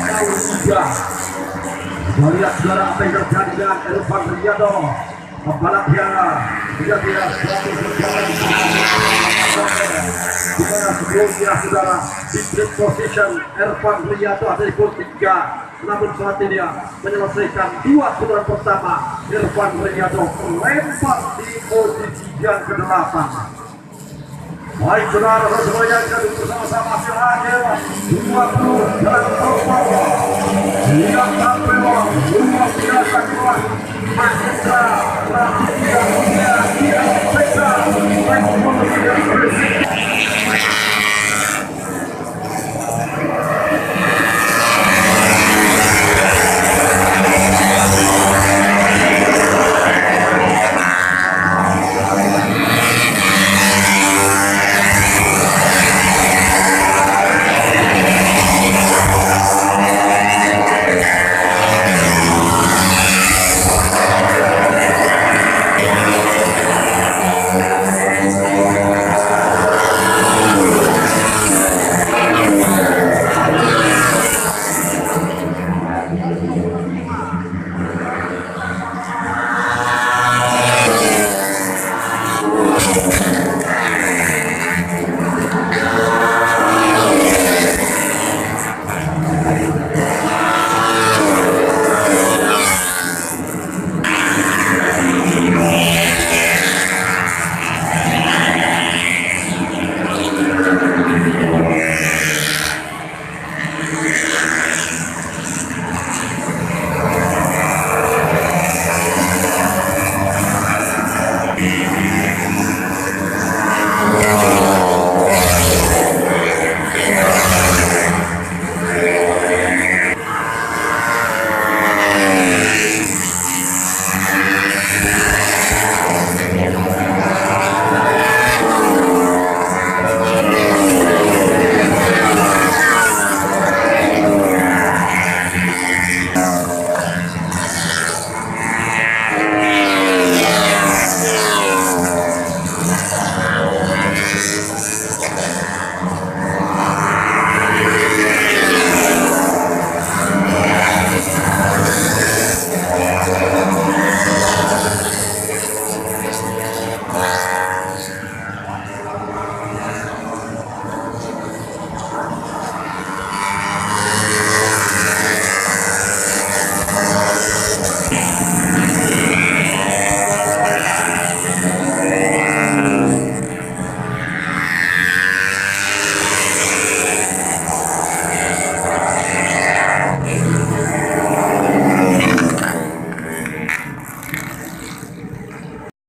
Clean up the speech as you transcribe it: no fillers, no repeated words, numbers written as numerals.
Kita lihat saudara apa yang terjadi dengan Irfan Riyado, pembalap yang dia tidak selalu berjalan di mana sebelumnya saudara di grid position Irfan Riyado ada di pole 3, namun saat ini dia menyelesaikan 2 putaran pertama. Irfan Riyado melempar di posisi yang ke-8. Baik saudara semuanya, kita bersama-sama hasil 20 dalam performa yang tampil luar biasa kuat Mahendra